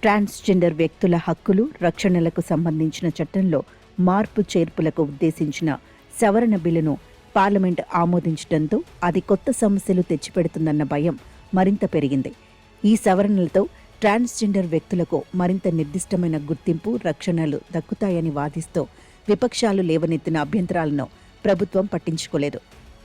Transgender వ్యక్తుల హక్కులు, రక్షణలకు సంబంధించిన చట్టంలో మార్పు చేర్పులకు ఉద్దేశించిన సవరణ బిల్లును పార్లమెంట్ ఆమోదించడంతో అది కొత్త సమస్యలు తెచ్చిపెడుతుందన్న భయం మరింత పెరిగింది. ఈ సవరణలతో ట్రాన్స్జెండర్ వ్యక్తులకు మరింత నిర్దిష్టమైన గుర్తింపు, రక్షణలు దక్కుతాయని వాదిస్తూ విపక్షాలు లేవనెత్తిన అభ్యంతరాలను ప్రభుత్వం పట్టించుకోలేదు.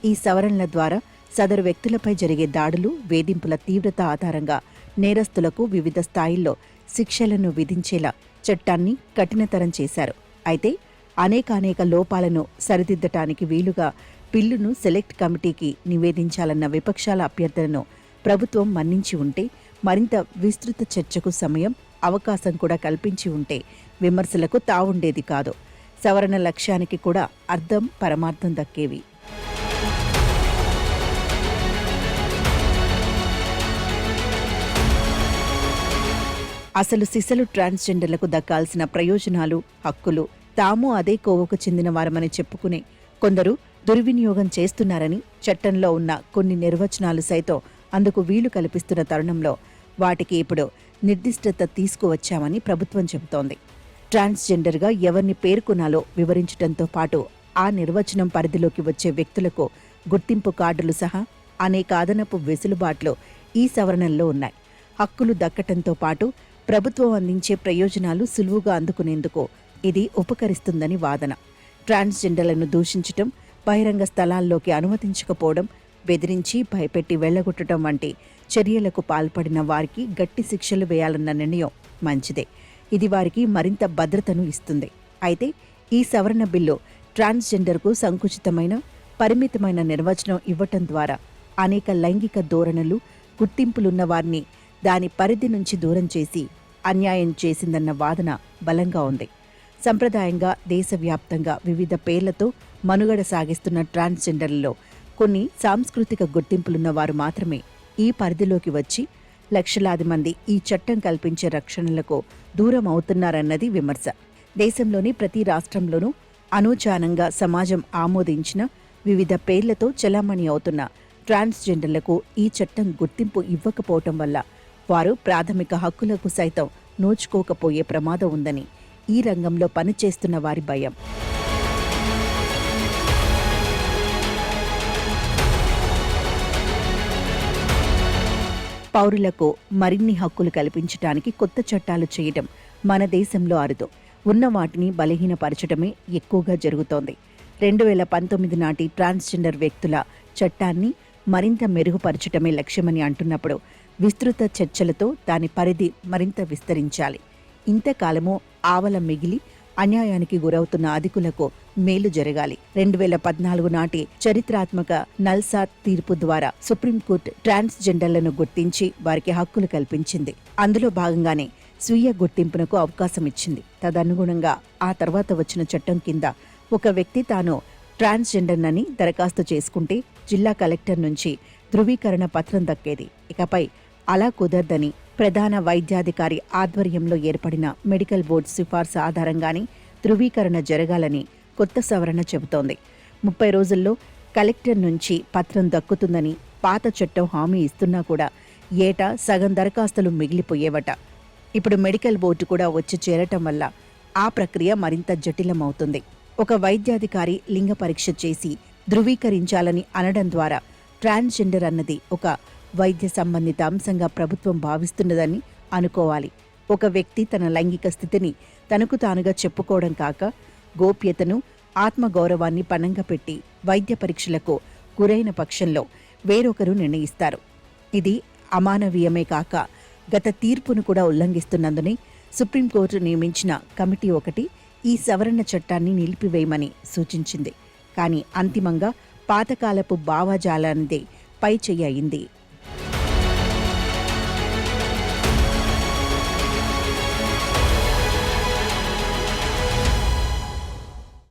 ఈ సవరణల ద్వారా సదరు వ్యక్తులపై జరిగే దాడులు, వేధింపుల తీవ్రత ఆధారంగా నేరస్తులకు వివిధ స్థాయిల్లో శిక్షలను విధించేలా చట్టాన్ని కఠినతరం చేశారు. అయితే అనేక లోపాలను సరిదిద్దటానికి వీలుగా బిల్లును సెలెక్ట్ కమిటీకి నివేదించాలన్న విపక్షాల అభ్యర్థనను ప్రభుత్వం మన్నించి ఉంటే, మరింత విస్తృత చర్చకు సమయం, అవకాశం కూడా కల్పించి ఉంటే విమర్శలకు తావుండేది కాదు. సవరణ లక్ష్యానికి కూడా అర్థం, పరమార్థం దక్కేవి. అసలు సిసలు ట్రాన్స్జెండర్లకు దక్కాల్సిన ప్రయోజనాలు, హక్కులు తాము అదే కోవకు చెందిన వారమని చెప్పుకునే కొందరు దుర్వినియోగం చేస్తున్నారని చట్టంలో ఉన్న కొన్ని నిర్వచనాలు సైతం అందుకు వీలు కల్పిస్తున్న తరుణంలో వాటికి ఇప్పుడు నిర్దిష్టత తీసుకువచ్చామని ప్రభుత్వం చెబుతోంది. ట్రాన్స్జెండర్గా ఎవరిని పేర్కొనాలో వివరించడంతో పాటు ఆ నిర్వచనం పరిధిలోకి వచ్చే వ్యక్తులకు గుర్తింపు కార్డులు సహా అనేక అదనపు వెసులుబాట్లు ఈ సవరణల్లో ఉన్నాయి. హక్కులు దక్కటంతో పాటు ప్రభుత్వం అందించే ప్రయోజనాలు సులువుగా అందుకునేందుకు ఇది ఉపకరిస్తుందని వాదన. ట్రాన్స్జెండర్లను దూషించటం, బహిరంగ స్థలాల్లోకి అనుమతించకపోవడం, బెదిరించి భయపెట్టి వెళ్లగొట్టడం వంటి చర్యలకు పాల్పడిన వారికి గట్టి శిక్షలు వేయాలన్న నిర్ణయం మంచిదే. ఇది వారికి మరింత భద్రతను ఇస్తుంది. అయితే ఈ సవరణ బిల్లు ట్రాన్స్జెండర్కు సంకుచితమైన, పరిమితమైన నిర్వచనం ఇవ్వటం ద్వారా అనేక లైంగిక ధోరణులు, గుర్తింపులున్న వారిని దాని పరిధి నుంచి దూరం చేసి అన్యాయం చేసిందన్న వాదన బలంగా ఉంది. సంప్రదాయంగా దేశవ్యాప్తంగా వివిధ పేర్లతో మనుగడ సాగిస్తున్న ట్రాన్స్జెండర్లలో కొన్ని సాంస్కృతిక గుర్తింపులున్న వారు మాత్రమే ఈ పరిధిలోకి వచ్చి లక్షలాది మంది ఈ చట్టం కల్పించే రక్షణలకు దూరం అవుతున్నారన్నది విమర్శ. దేశంలోని ప్రతి రాష్ట్రంలోనూ అనూచానంగా సమాజం ఆమోదించిన వివిధ పేర్లతో చలామణి అవుతున్న ట్రాన్స్జెండర్లకు ఈ చట్టం గుర్తింపు ఇవ్వకపోవటం వల్ల వారు ప్రాథమిక హక్కులకు సైతం నోచుకోకపోయే ప్రమాదం ఉందని ఈ రంగంలో పనిచేస్తున్న వారి భయం. పౌరులకు మరిన్ని హక్కులు కల్పించడానికి కొత్త చట్టాలు చేయటం మన దేశంలో అరుదు. ఉన్న వాటిని బలహీనపరచడమే ఎక్కువగా జరుగుతోంది. 2019 నాటి ట్రాన్స్జెండర్ వ్యక్తుల చట్టాన్ని మరింత మెరుగుపరచటమే లక్ష్యమని అంటున్నప్పుడు విస్తృత చర్చలతో దాని పరిధి మరింత విస్తరించాలి. ఇంతకాలమూ ఆవల మిగిలి అన్యాయానికి గురవుతున్న అధికులకు మేలు జరగాలి. 2014 నాటి చరిత్రాత్మక నల్సాద్ తీర్పు ద్వారా సుప్రీంకోర్టు ట్రాన్స్జెండర్లను గుర్తించి వారికి హక్కులు కల్పించింది. అందులో భాగంగానే స్వీయ గుర్తింపునకు అవకాశం ఇచ్చింది. తదనుగుణంగా ఆ తర్వాత వచ్చిన చట్టం కింద ఒక వ్యక్తి తాను ట్రాన్స్జెండర్నని దరఖాస్తు చేసుకుంటే జిల్లా కలెక్టర్ నుంచి ధృవీకరణ పత్రం దక్కేది. ఇకపై అలా కుదరదని ప్రధాన వైద్యాధికారి ఆధ్వర్యంలో ఏర్పడిన మెడికల్ బోర్డు సిఫార్సు ఆధారంగానే ధృవీకరణ జరగాలని కొత్త సవరణ చెబుతోంది. 30 రోజుల్లో కలెక్టర్ నుంచి పత్రం దక్కుతుందని పాత చట్టం హామీ ఇస్తున్నా కూడా ఏటా సగం దరఖాస్తులు మిగిలిపోయేవట. ఇప్పుడు మెడికల్ బోర్డు కూడా వచ్చి చేరటం వల్ల ఆ ప్రక్రియ మరింత జటిలమవుతుంది. ఒక వైద్యాధికారి లింగ పరీక్ష చేసి ధృవీకరించాలని అనడం ద్వారా ట్రాన్స్జెండర్ అన్నది ఒక వైద్య సంబంధిత అంశంగా ప్రభుత్వం భావిస్తున్నదని అనుకోవాలి. ఒక వ్యక్తి తన లైంగిక స్థితిని తనకు తానుగా చెప్పుకోవడం కాక గోప్యతను, ఆత్మగౌరవాన్ని పణంగా పెట్టి వైద్య పరీక్షలకు గురైన పక్షంలో వేరొకరు నిర్ణయిస్తారు. ఇది అమానవీయమే కాక గత తీర్పును కూడా ఉల్లంఘిస్తున్నందునే సుప్రీంకోర్టు నియమించిన కమిటీ ఒకటి ఈ సవరణ చట్టాన్ని నిలిపివేయమని సూచించింది. కానీ అంతిమంగా పాతకాలపు భావజాలానిదే పై చెయ్యి అయింది.